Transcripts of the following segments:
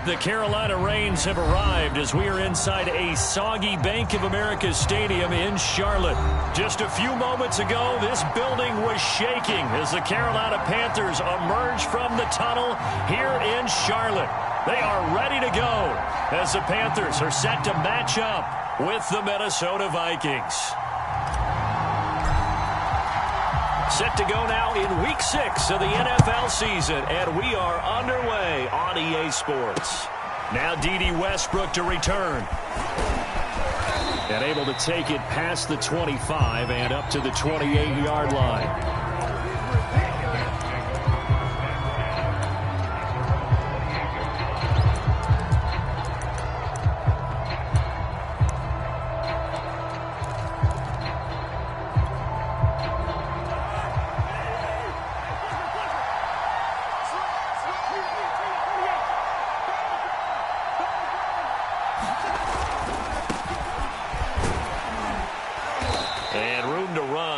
The Carolina Rains have arrived as we are inside a soggy Bank of America Stadium in Charlotte. Just a few moments ago, this building was shaking as the Carolina Panthers emerge from the tunnel here in Charlotte. They are ready to go as the Panthers are set to match up with the Minnesota Vikings. Set to go now in Week 6 of the NFL season, and we are underway on EA Sports. Now D.D. Westbrook to return. And able to take it past the 25 and up to the 28-yard line.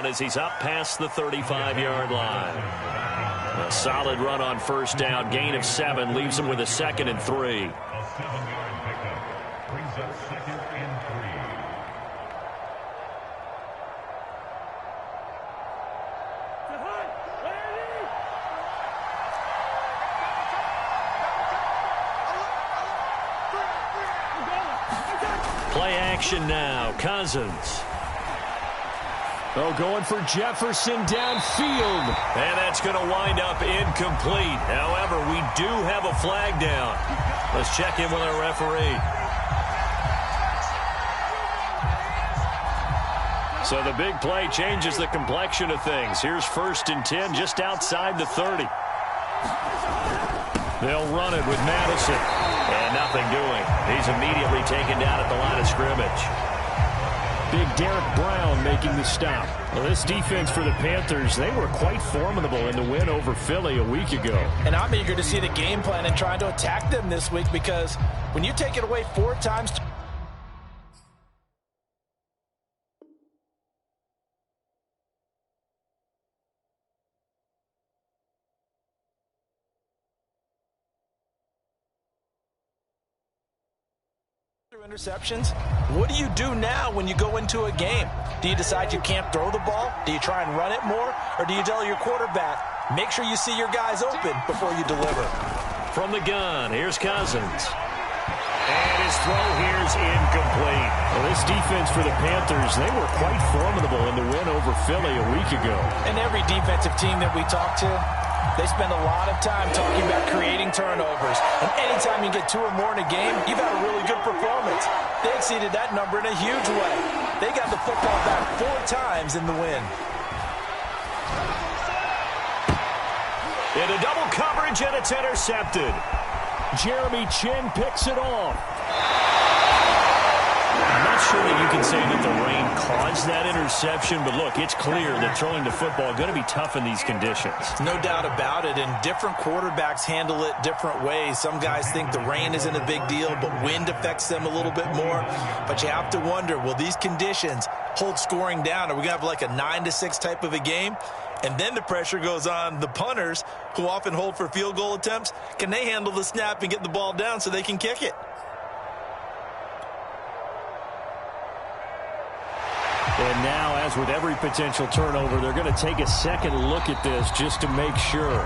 As he's up past the 35-yard line. A solid run on first down. Gain of 7 leaves him with a 2nd and 3. Play action now. Cousins. Oh, going for Jefferson downfield. And that's going to wind up incomplete. However, we do have a flag down. Let's check in with our referee. So the big play changes the complexion of things. Here's 1st and 10 just outside the 30. They'll run it with Madison. And nothing doing. He's immediately taken down at the line of scrimmage. Big Derek Brown making the stop. Well, this defense for the Panthers, they were quite formidable in the win over Philly a week ago. And I'm eager to see the game plan and trying to attack them this week, because when you take it away 4 times... interceptions, what do you do now when you go into a game? Do you decide you can't throw the ball? Do you try and run it more? Or do you tell your quarterback, make sure you see your guys open before you deliver? From the gun, here's Cousins. And his throw here's incomplete. Well, this defense for the Panthers, they were quite formidable in the win over Philly a week ago. And every defensive team that we talk to, they spend a lot of time talking about creating turnovers. And anytime you get 2 or more in a game, you've had a really good performance. They exceeded that number in a huge way. They got the football back 4 times in the win. Into double coverage, and it's intercepted. Jeremy Chin picks it off. I'm not sure that you can say that the rain caused that interception, but look, it's clear that throwing the football is going to be tough in these conditions. No doubt about it, and different quarterbacks handle it different ways. Some guys think the rain isn't a big deal, but wind affects them a little bit more. But you have to wonder, will these conditions hold scoring down? Are we going to have like a 9-6 type of a game? And then the pressure goes on the punters, who often hold for field goal attempts. Can they handle the snap and get the ball down so they can kick it? And now, as with every potential turnover, they're going to take a second look at this just to make sure.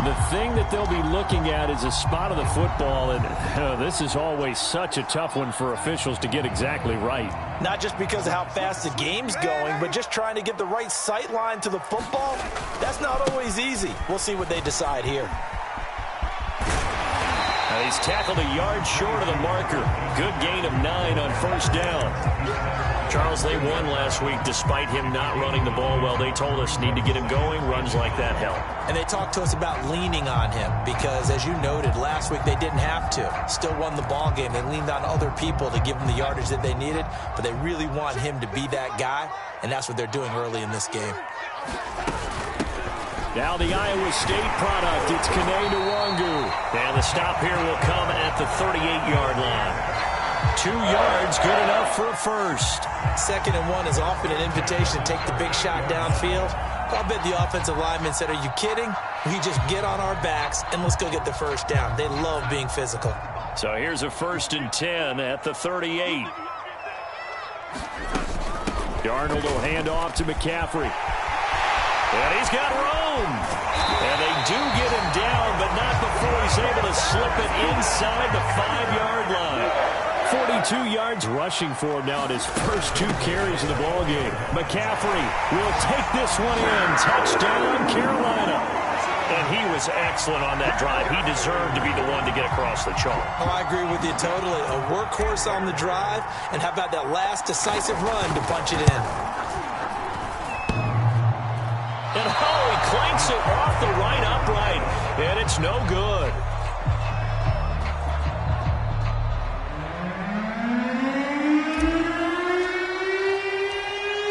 The thing that they'll be looking at is a spot of the football, and this is always such a tough one for officials to get exactly right. Not just because of how fast the game's going, but just trying to get the right sight line to the football. That's not always easy. We'll see what they decide here. He's tackled a yard short of the marker. Good gain of 9 on first down. Charles, they won last week despite him not running the ball well. They told us need to get him going. Runs like that help. And they talked to us about leaning on him because, as you noted, last week they didn't have to. Still won the ball game. They leaned on other people to give them the yardage that they needed, but they really want him to be that guy, and that's what they're doing early in this game. Now the Iowa State product, it's Kene Nwangu. And the stop here will come at the 38-yard line. 2 yards, good enough for a first. 2nd and 1 is often an invitation to take the big shot downfield. I bet the offensive lineman said, are you kidding? We just get on our backs and let's go get the first down. They love being physical. So here's a 1st and 10 at the 38. Darnold will hand off to McCaffrey. And he's got room. And they do get him down, but not before he's able to slip it inside the 5-yard line. 42 yards rushing for him now in his first 2 carries of the ballgame. McCaffrey will take this one in. Touchdown, Carolina. And he was excellent on that drive. He deserved to be the one to get across the chalk. Oh, I agree with you totally. A workhorse on the drive, and how about that last decisive run to punch it in? And he clanks it off the right upright, and it's no good.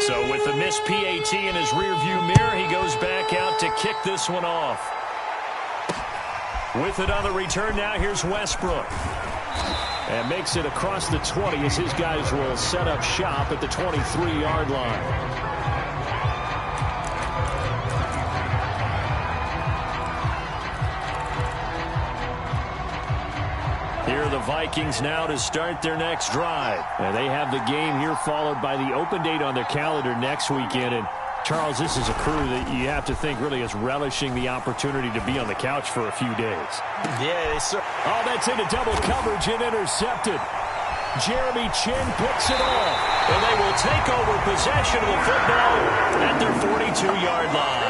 So with the missed PAT in his rearview mirror, he goes back out to kick this one off. With it on the return now, here's Westbrook. And makes it across the 20 as his guys will set up shop at the 23-yard line. Here are the Vikings now to start their next drive. And they have the game here followed by the open date on their calendar next weekend. And Charles, this is a crew that you have to think really is relishing the opportunity to be on the couch for a few days. Yeah, they certainly. Oh, that's into double coverage and intercepted. Jeremy Chin picks it off. And they will take over possession of the football at their 42-yard line.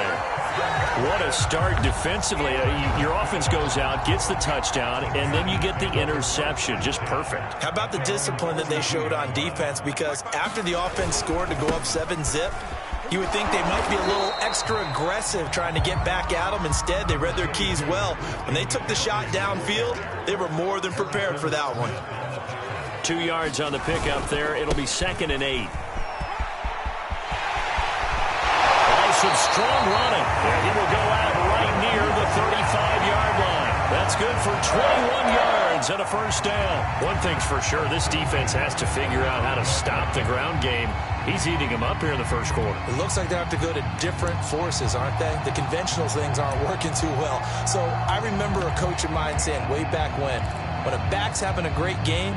What a start defensively. Your offense goes out, gets the touchdown, and then you get the interception. Just perfect. How about the discipline that they showed on defense? Because after the offense scored to go up 7-zip, you would think they might be a little extra aggressive trying to get back at them. Instead, they read their keys well. When they took the shot downfield, they were more than prepared for that one. 2 yards on the pickup there. It'll be 2nd and 8. Some strong running. And he will go out right near the 35-yard line. That's good for 21 yards and a first down. One thing's for sure, this defense has to figure out how to stop the ground game. He's eating them up here in the first quarter. It looks like they have to go to different forces, aren't they? The conventional things aren't working too well. So I remember a coach of mine saying way back when a back's having a great game,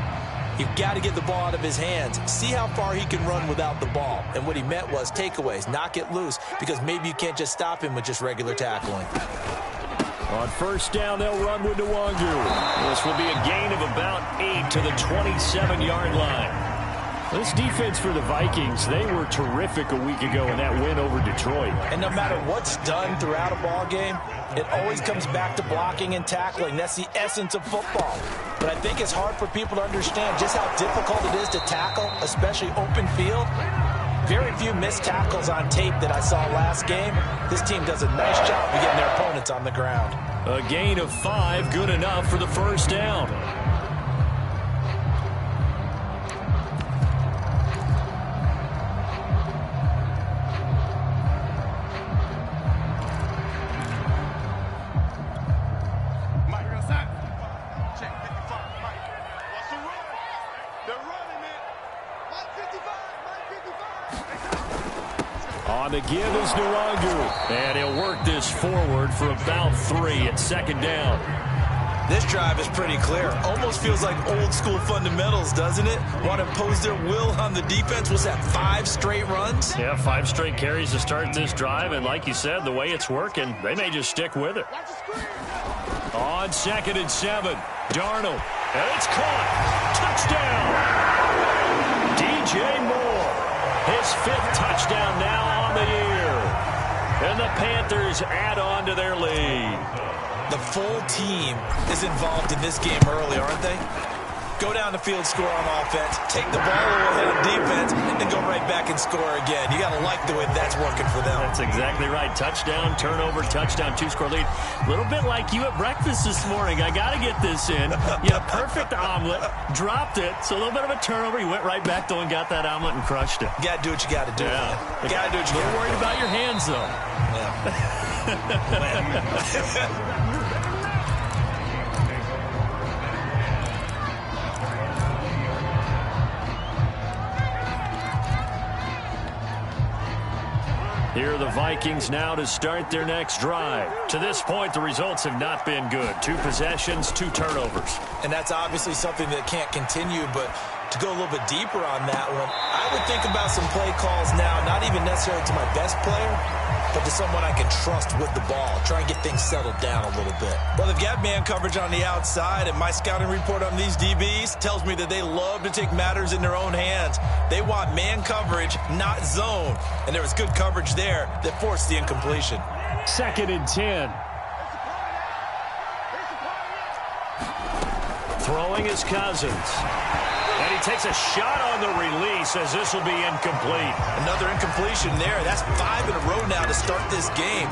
you've got to get the ball out of his hands. See how far he can run without the ball. And what he meant was takeaways, knock it loose, because maybe you can't just stop him with just regular tackling. On first down, they'll run with Nwangu. This will be a gain of about 8 to the 27-yard line. This defense for the Vikings, they were terrific a week ago in that win over Detroit. And no matter what's done throughout a ball game, it always comes back to blocking and tackling. That's the essence of football. But I think it's hard for people to understand just how difficult it is to tackle, especially open field. Very few missed tackles on tape that I saw last game. This team does a nice job of getting their opponents on the ground. A gain of 5, good enough for the first down. On the give is Nwangu. And he'll work this forward for about 3 at 2nd down. This drive is pretty clear. Almost feels like old school fundamentals, doesn't it? Want to impose their will on the defense. Was that 5 straight runs? Yeah, 5 straight carries to start this drive. And like you said, the way it's working, they may just stick with it. On 2nd and 7, Darnold. And it's caught. Touchdown. DJ Moore. His 5th touchdown now on the year. And the Panthers add on to their lead. The full team is involved in this game early, aren't they? Go down the field, score on offense, take the ball away on defense, and go right back and score again. You got to like the way that's working for them. That's exactly right. Touchdown, turnover, touchdown, 2-score lead. A little bit like you at breakfast this morning. I got to get this in. You had a perfect omelet, dropped it, so a little bit of a turnover. You went right back, though, and got that omelet and crushed it. You got to do what you got to do. Yeah. You got to do what you got to do. Don't worry about your hands, though. Yeah. Here are the Vikings now to start their next drive. To this point, the results have not been good. 2 possessions, 2 turnovers. And that's obviously something that can't continue, but to go a little bit deeper on that one, I would think about some play calls now, not even necessarily to my best player, but to someone I can trust with the ball. Try and get things settled down a little bit. Well, they've got man coverage on the outside, and my scouting report on these DBs tells me that they love to take matters in their own hands. They want man coverage, not zone. And there was good coverage there that forced the incompletion. 2nd and 10. Throwing is Cousins. And he takes a shot on the release as this will be incomplete. Another incompletion there. That's 5 in a row now to start this game.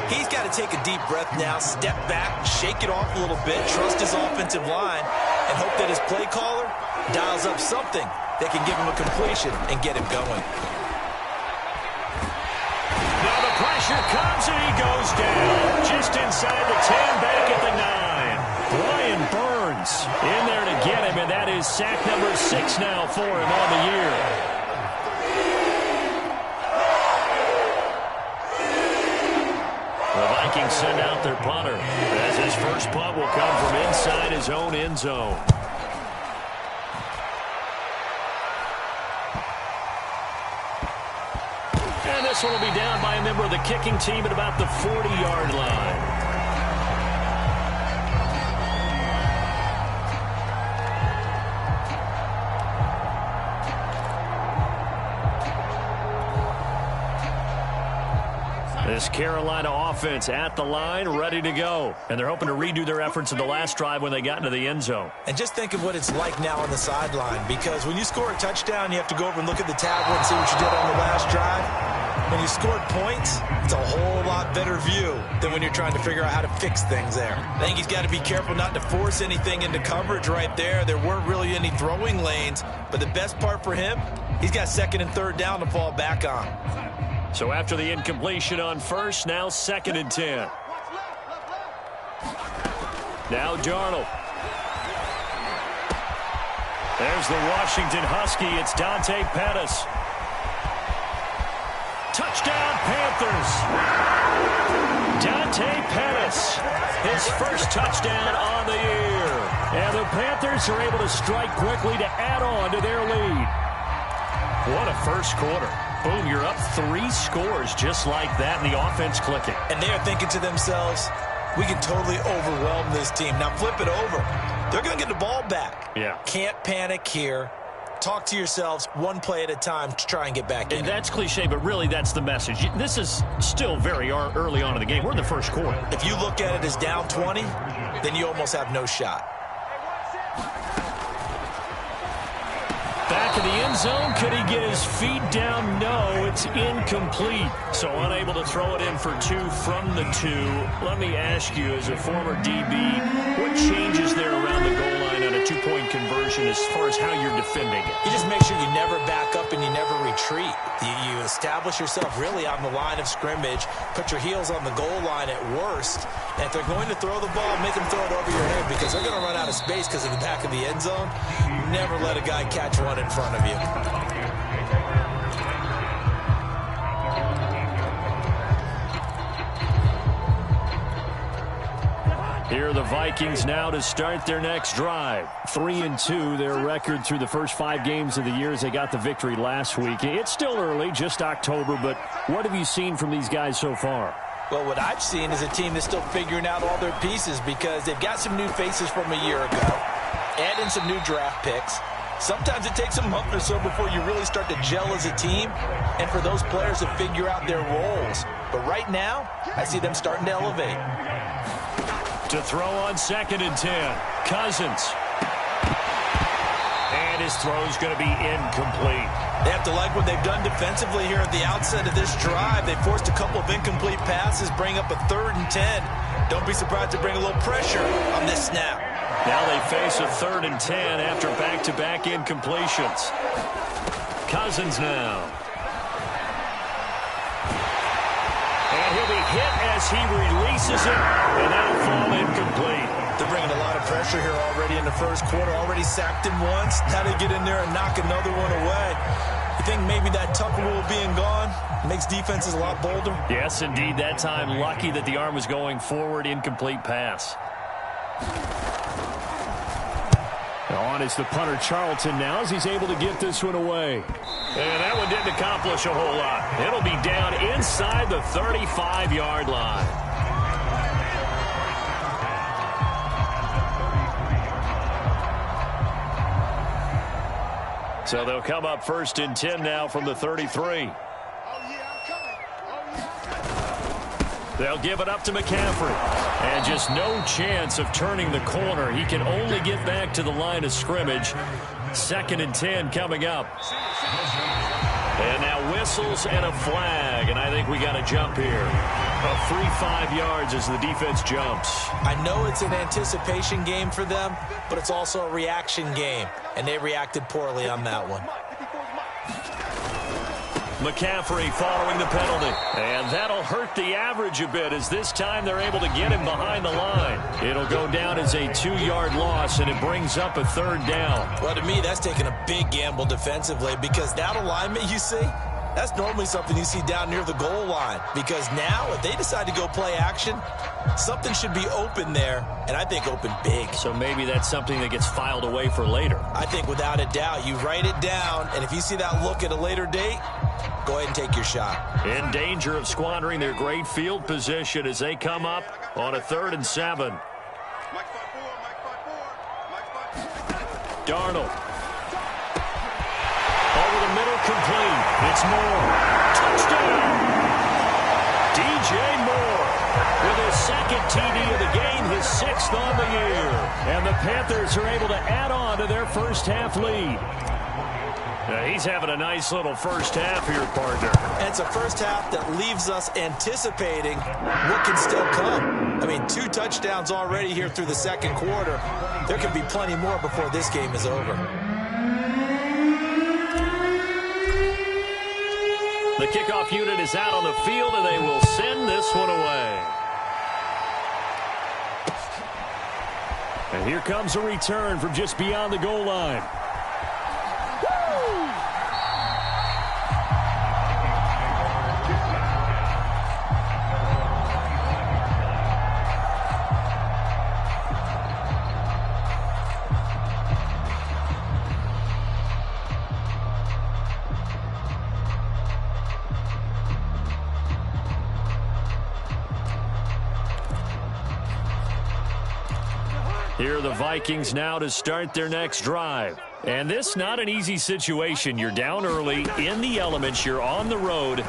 He's got to take a deep breath now, step back, shake it off a little bit, trust his offensive line, and hope that his play caller dials up something that can give him a completion and get him going. Now the pressure comes and he goes down. Just inside the 10, back at the 9. Brian Burns in there to get him, and that is sack number 6 now for him on the year. The Vikings send out their punter, as his first punt will come from inside his own end zone. And this one will be down by a member of the kicking team at about the 40-yard line. This Carolina offense at the line, ready to go. And they're hoping to redo their efforts in the last drive when they got into the end zone. And just think of what it's like now on the sideline, because when you score a touchdown, you have to go over and look at the tablet and see what you did on the last drive. When you scored points, it's a whole lot better view than when you're trying to figure out how to fix things there. I think he's got to be careful not to force anything into coverage right there. There weren't really any throwing lanes, but the best part for him, he's got 2nd and 3rd down to fall back on. So after the incompletion on first, now 2nd and 10. Now Darnold. There's the Washington Husky. It's Dante Pettis. Touchdown, Panthers. Dante Pettis, his first touchdown on the year. And the Panthers are able to strike quickly to add on to their lead. What a first quarter. Boom, you're up 3 scores just like that, and the offense clicking. And they're thinking to themselves, we can totally overwhelm this team. Now flip it over. They're going to get the ball back. Yeah. Can't panic here. Talk to yourselves 1 play at a time to try and get back in. And that's cliche, but really that's the message. This is still very early on in the game. We're in the first quarter. If you look at it as down 20, then you almost have no shot. Back in the end zone, could he get his feet down? No, it's incomplete. So unable to throw it in for 2 from the 2. Let me ask you, as a former DB, what changes there around the goal line on a 2-point conversion as far as how you're defending it? You just make sure you never back up and you never retreat. You establish yourself really on the line of scrimmage, put your heels on the goal line at worst, and if they're going to throw the ball, make them throw it over your head, because they're going to run out of space because of the back of the end zone. Never let a guy catch one in front of you. Here are the Vikings now to start their next drive. 3-2, their record through the first 5 games of the year as they got the victory last week. It's still early, just October, but what have you seen from these guys so far? Well, what I've seen is a team that's still figuring out all their pieces, because they've got some new faces from a year ago, add in some new draft picks. Sometimes it takes a month or so before you really start to gel as a team and for those players to figure out their roles. But right now, I see them starting to elevate. To throw on 2nd and 10, Cousins. And his throw is going to be incomplete. They have to like what they've done defensively here at the outset of this drive. They forced a couple of incomplete passes, bring up a 3rd and 10. Don't be surprised to bring a little pressure on this snap. Now they face a 3rd and 10 after back-to-back incompletions. Cousins now. And he'll be hit as he releases it, and that'll fall incomplete. They're bringing a lot of pressure here already in the first quarter. Already sacked him once. Now they get in there and knock another one away. You think maybe that Tucker rule being gone makes defenses a lot bolder? Yes, indeed. That time, lucky that the arm was going forward. Incomplete pass. On is the punter Charlton now as he's able to get this one away. And that one didn't accomplish a whole lot. It'll be down inside the 35-yard line. So they'll come up 1st and 10 now from the 33. They'll give it up to McCaffrey. And just no chance of turning the corner. He can only get back to the line of scrimmage. 2nd and 10 coming up. And now whistles and a flag. And I think we got a jump here. A free 5 yards as the defense jumps. I know it's an anticipation game for them, but it's also a reaction game. And they reacted poorly on that one. McCaffrey following the penalty. And that'll hurt the average a bit as this time they're able to get him behind the line. It'll go down as a 2-yard loss, and it brings up a 3rd down. Well, to me, that's taking a big gamble defensively because that alignment you see, that's normally something you see down near the goal line. Because now, if they decide to go play action, something should be open there, and I think open big. So maybe that's something that gets filed away for later. I think without a doubt, you write it down, and if you see that look at a later date, go ahead and take your shot. In danger of squandering their great field position as they come up on a 3rd and 7. Darnold. Over the middle, complete. It's Moore. Touchdown! DJ Moore with his 2nd TD of the game, his 6th on the year. And the Panthers are able to add on to their first half lead. Now he's having a nice little first half here, partner. And it's a first half that leaves us anticipating what can still come. I mean, 2 touchdowns already here through the 2nd quarter. There could be plenty more before this game is over. The kickoff unit is out on the field, and they will send this one away. And here comes a return from just beyond the goal line. Here are the Vikings now to start their next drive. And this not an easy situation. You're down early, in the elements, you're on the road.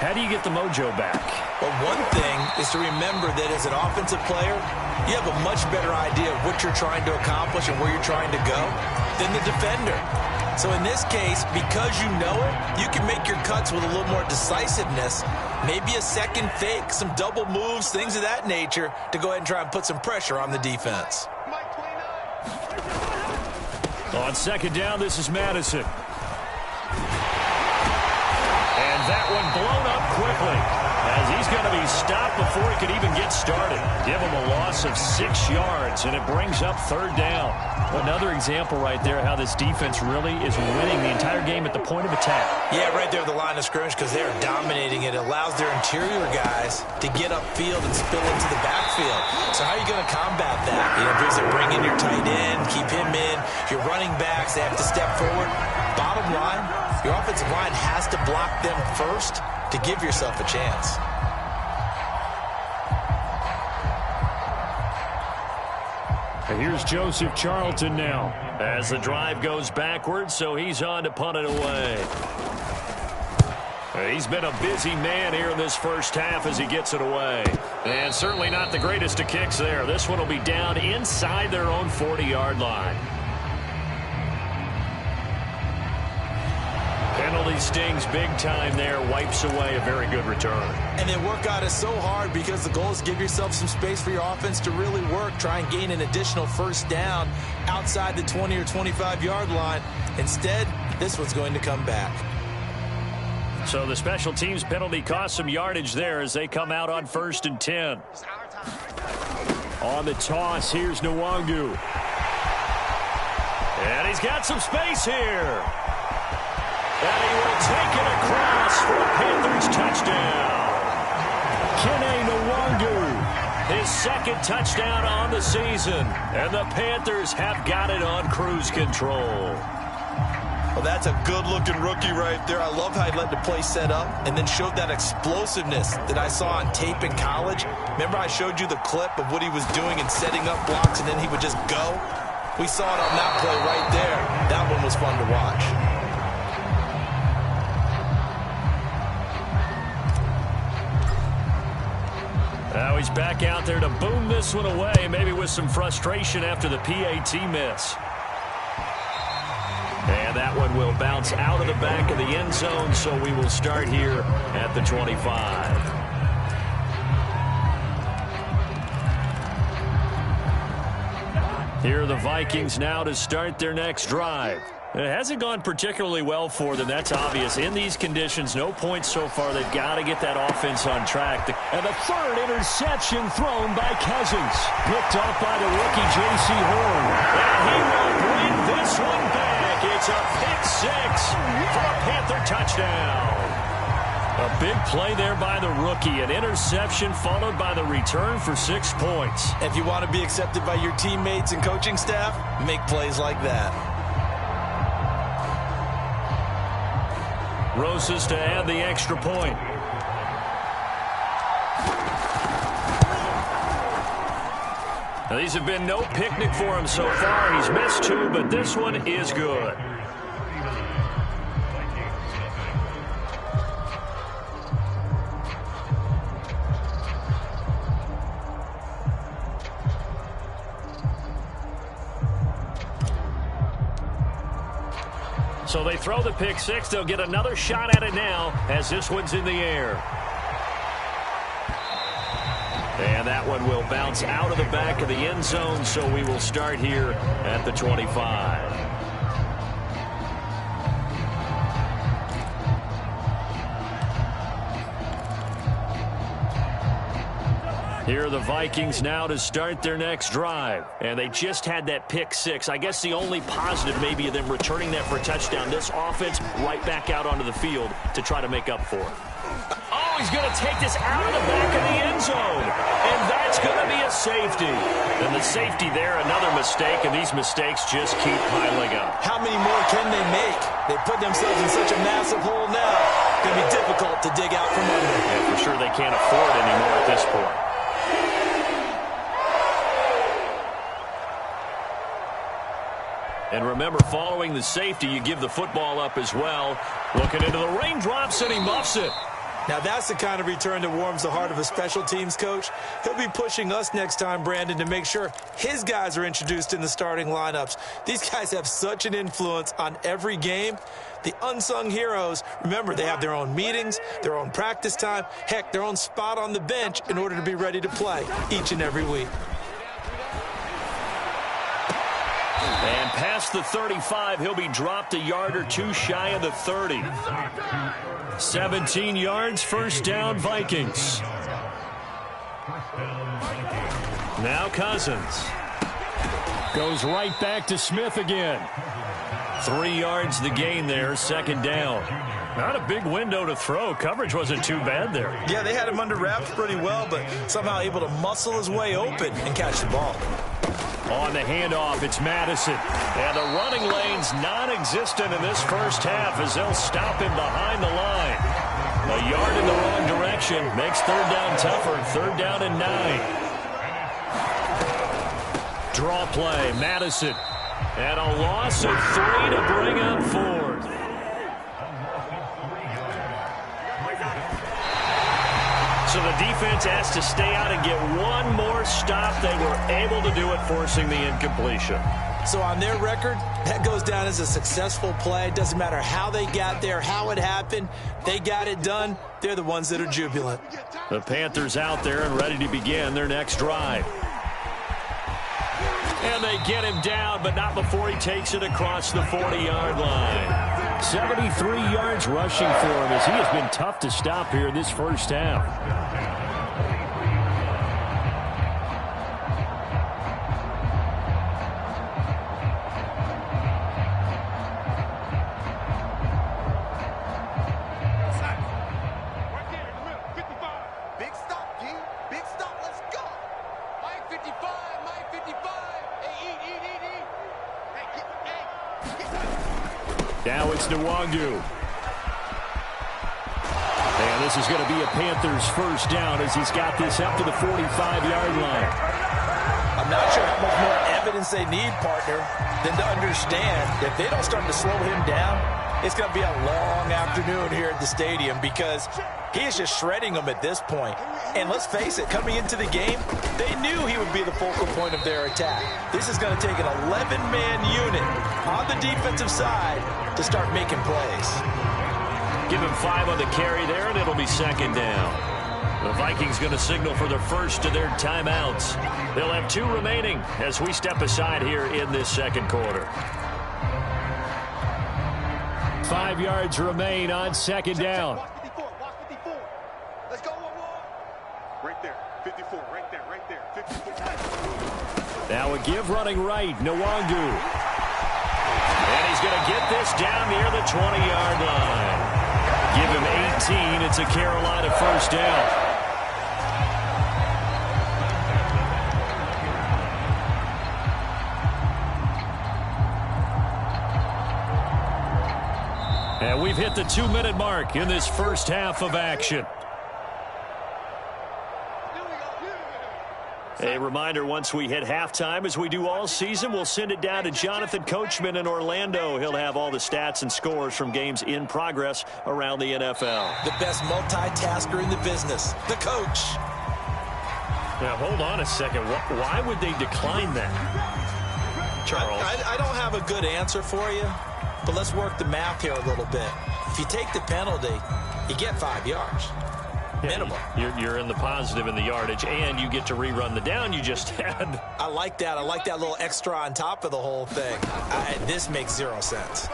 How do you get the mojo back? Well, one thing is to remember that as an offensive player, you have a much better idea of what you're trying to accomplish and where you're trying to go than the defender. So in this case, because you know it, you can make your cuts with a little more decisiveness, maybe a second fake, some double moves, things of that nature, to go ahead and try and put some pressure on the defense. On 2nd down, this is Madison. And that one blown up quickly as he's going to be stopped before he could even get started. Give him a loss of 6 yards, and it brings up 3rd down. Another example right there how this defense really is winning the entire game at the point of attack. Yeah, right there at the line of scrimmage because they're dominating it. It allows their interior guys to get upfield and spill into the backfield. So how are you going to combat that? You know, because they bring in your tight end, keep him in. Your running backs, they have to step forward. Bottom line, your offensive line has to block them first to give yourself a chance. And here's Joseph Charlton now as the drive goes backwards, so he's on to punt it away. He's been a busy man here in this first half as he gets it away. And certainly not the greatest of kicks there. This one will be down inside their own 40-yard line. Penalty stings big time there, wipes away a very good return. And they work out it so hard because the goal is to give yourself some space for your offense to really work, try and gain an additional first down outside the 20 or 25-yard line. Instead, this one's going to come back. So the special teams penalty cost some yardage there as they come out on 1st and 10. On the toss, here's Nwangu. And he's got some space here. And he will take it across for a Panthers touchdown. Kene Nwangu, his second touchdown on the season. And the Panthers have got it on cruise control. Well, that's a good-looking rookie right there. I love how he let the play set up and then showed that explosiveness that I saw on tape in college. Remember I showed you the clip of what he was doing and setting up blocks, and then he would just go? We saw it on that play right there. That one was fun to watch. Now he's back out there to boom this one away, maybe with some frustration after the PAT miss. And that one will bounce out of the back of the end zone, so we will start here at the 25. Here are the Vikings now to start their next drive. It hasn't gone particularly well for them, that's obvious. In these conditions, no points so far. They've got to get that offense on track. And the third interception thrown by Cousins. Picked off by the rookie J.C. Horn. And he will bring this one back. It's a pick six for a Panther touchdown. A big play there by the rookie. An interception followed by the return for 6 points. If you want to be accepted by your teammates and coaching staff, make plays like that. Rosas to add the extra point. Now, these have been no picnic for him so far. He's missed 2, but this one is good. So they throw the pick six. They'll get another shot at it now as this one's in the air. And that one will bounce out of the back of the end zone, so we will start here at the 25. Here are the Vikings now to start their next drive. And they just had that pick six. I guess the only positive maybe of them returning that for a touchdown. This offense right back out onto the field to try to make up for it. Oh, he's going to take this out of the back of the end zone. And that's going to be a safety. And the safety there, another mistake, and these mistakes just keep piling up. How many more can they make? They put themselves in such a massive hole now. It's going to be difficult to dig out from under. Yeah, for sure they can't afford anymore at this point. And remember, following the safety, you give the football up as well. Looking into the raindrops, and he muffs it. Now, that's the kind of return that warms the heart of a special teams coach. He'll be pushing us next time, Brandon, to make sure his guys are introduced in the starting lineups. These guys have such an influence on every game. The unsung heroes, remember, they have their own meetings, their own practice time, heck, their own spot on the bench in order to be ready to play each and every week. And past the 35, he'll be dropped a yard or two shy of the 30. 17 yards, first down, Vikings. Now Cousins. Goes right back to Smith again. 3 yards the gain there, second down. Not a big window to throw. Coverage wasn't too bad there. Yeah, they had him under wraps pretty well, but somehow able to muscle his way open and catch the ball. On the handoff, it's Madison. And the running lane's non-existent in this first half as they'll stop him behind the line. A yard in the wrong direction makes third down tougher. Third down and 9. Draw play, Madison. And a loss of 3 to bring up fourth. So the defense has to stay out and get one more stop. They were able to do it, forcing the incompletion. So on their record, that goes down as a successful play. Doesn't matter how they got there, how it happened. They got it done. They're the ones that are jubilant. The Panthers out there and ready to begin their next drive. And they get him down, but not before he takes it across the 40-yard line. 73 yards rushing for him as he has been tough to stop here in this first half. it's Nwangu. And this is going to be a Panthers first down as he's got this up to the 45-yard line. I'm not sure how much more evidence they need, partner, than to understand that if they don't start to slow him down, it's going to be a long afternoon here at the stadium because he is just shredding them at this point. And let's face it, coming into the game, they knew he would be the focal point of their attack. This is going to take an 11-man unit on the defensive side to start making plays. Give him 5 on the carry there, and it'll be second down. The Vikings going to signal for the first of their timeouts. They'll have 2 remaining as we step aside here in this second quarter. 5 yards remain on second down. Let's go. Right there, 54, right there, 54. Now a give running right, Nwangu. And he's going to get this down near the 20-yard line. Give him 18. It's a Carolina first down. And we've hit the 2-minute mark in this first half of action. A reminder, once we hit halftime, as we do all season, we'll send it down to Jonathan Coachman in Orlando. He'll have all the stats and scores from games in progress around the NFL. The best multitasker in the business, the coach. Now, hold on a second. Why would they decline that, Charles? I don't have a good answer for you, but let's work the math here a little bit. If you take the penalty, you get 5 yards. Minimum. You're in the positive in the yardage, and you get to rerun the down you just had. I like that. I like that little extra on top of the whole thing. This makes 0 sense.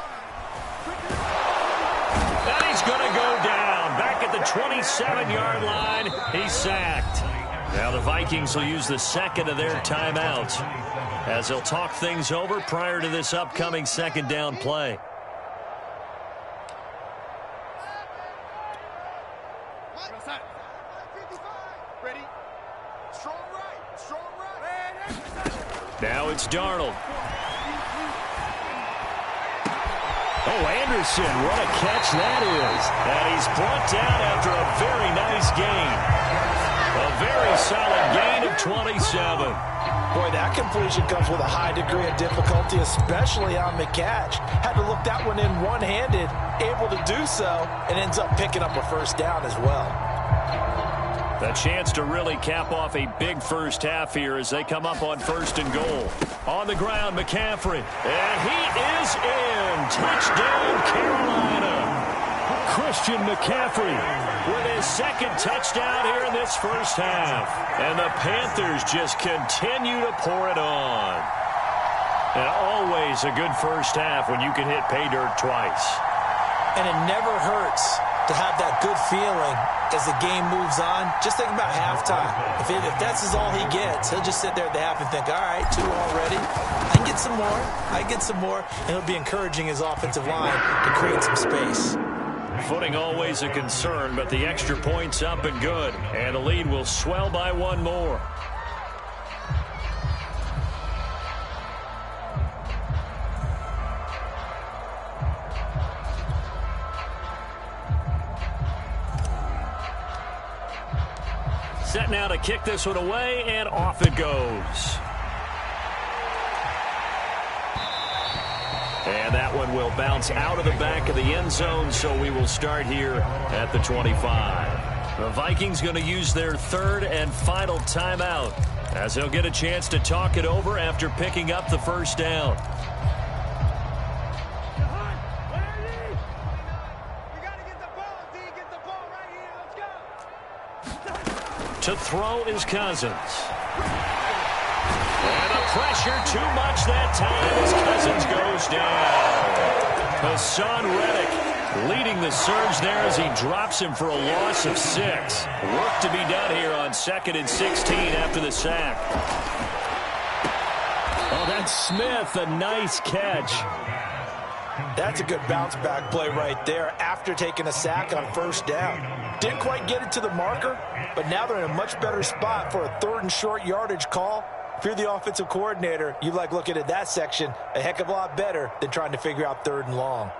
And he's going to go down. Back at the 27-yard line. He's sacked. Now the Vikings will use the second of their timeouts as they'll talk things over prior to this upcoming second down play. Now it's Darnold. Oh, Anderson, what a catch that is. And he's brought down after a very nice gain. A very solid gain of 27. Boy, that completion comes with a high degree of difficulty, especially on the catch. Had to look that one in one-handed, able to do so, and ends up picking up a first down as well. A chance to really cap off a big first half here as they come up on 1st and goal. On the ground, McCaffrey. And he is in. Touchdown, Carolina. Christian McCaffrey with his second touchdown here in this first half. And the Panthers just continue to pour it on. And always a good first half when you can hit pay dirt twice. And it never hurts to have that good feeling as the game moves on. Just think about halftime. If that's all he gets, he'll just sit there at the half and think, all right, 2 already. I can get some more. I can get some more. And he'll be encouraging his offensive line to create some space. Footing always a concern, but the extra point's up and good. And the lead will swell by 1 more. Set now to kick this one away, and off it goes. And that one will bounce out of the back of the end zone, so we will start here at the 25. The Vikings going to use their 3rd and final timeout as they'll get a chance to talk it over after picking up the first down. To throw is Cousins. And the pressure too much that time as Cousins goes down. Hassan Reddick leading the surge there as he drops him for a loss of 6. Work to be done here on 2nd and 16 after the sack. Oh, that's Smith, a nice catch. That's a good bounce back play right there after taking a sack on 1st down. Didn't quite get it to the marker, but now they're in a much better spot for a 3rd and short yardage call. If you're the offensive coordinator, you like looking at that section a heck of a lot better than trying to figure out 3rd and long.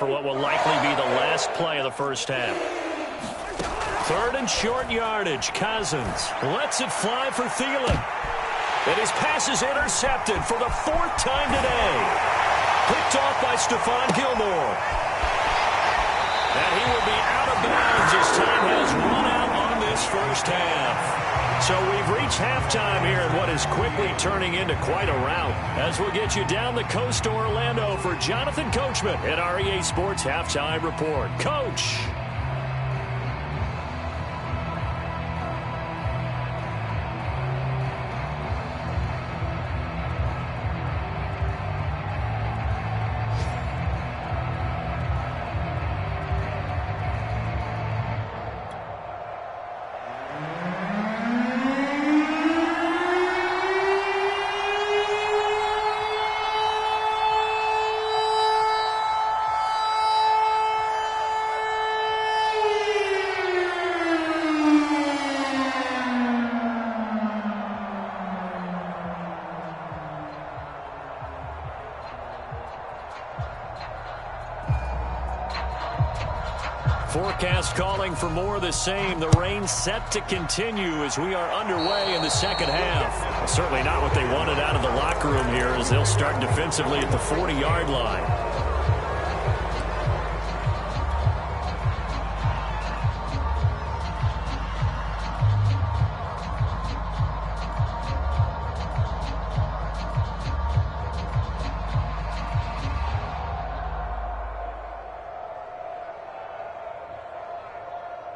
for what will likely be the last play of the first half. 3rd and short yardage. Cousins lets it fly for Thielen. And his pass is intercepted for the 4th time today. Picked off by Stephon Gilmore. And he will be out of bounds as time has run out on this first half. So we've reached halftime here in what is quickly turning into quite a rout. As we'll get you down the coast to Orlando for Jonathan Coachman at our EA Sports Halftime Report. Coach. Forecast calling for more of the same. The rain set to continue as we are underway in the second half. Well, certainly not what they wanted out of the locker room here as they'll start defensively at the 40-yard line.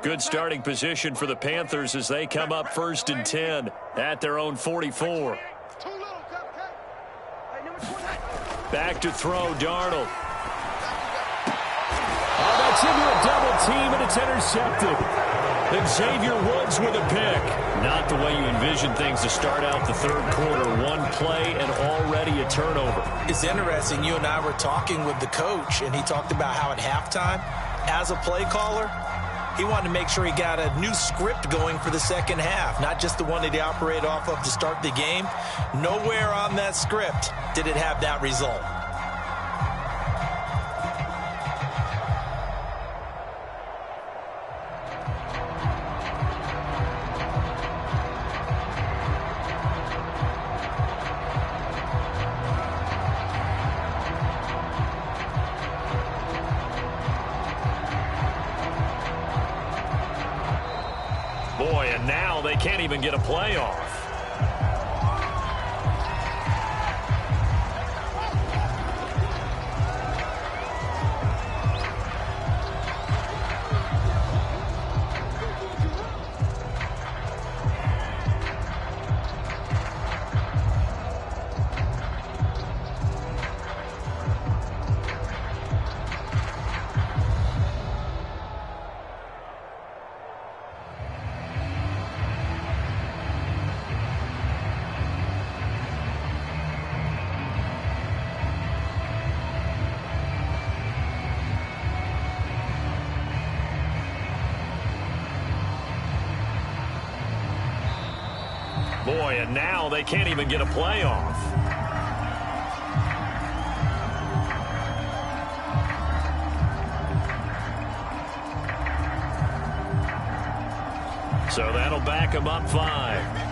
Good starting position for the Panthers as they come up 1st and 10 at their own 44. Back to throw, Darnold. Oh, that's into a double team, and it's intercepted. And Xavier Woods with a pick. Not the way you envision things to start out the 3rd quarter. One play and already a turnover. It's interesting. You and I were talking with the coach, and he talked about how at halftime, as a play caller, he wanted to make sure he got a new script going for the second half, not just the one that he operated off of to start the game. Nowhere on that script did it have that result. Boy, and now they can't even get a playoff. Boy, and now they can't even get a playoff. So that'll back them up 5.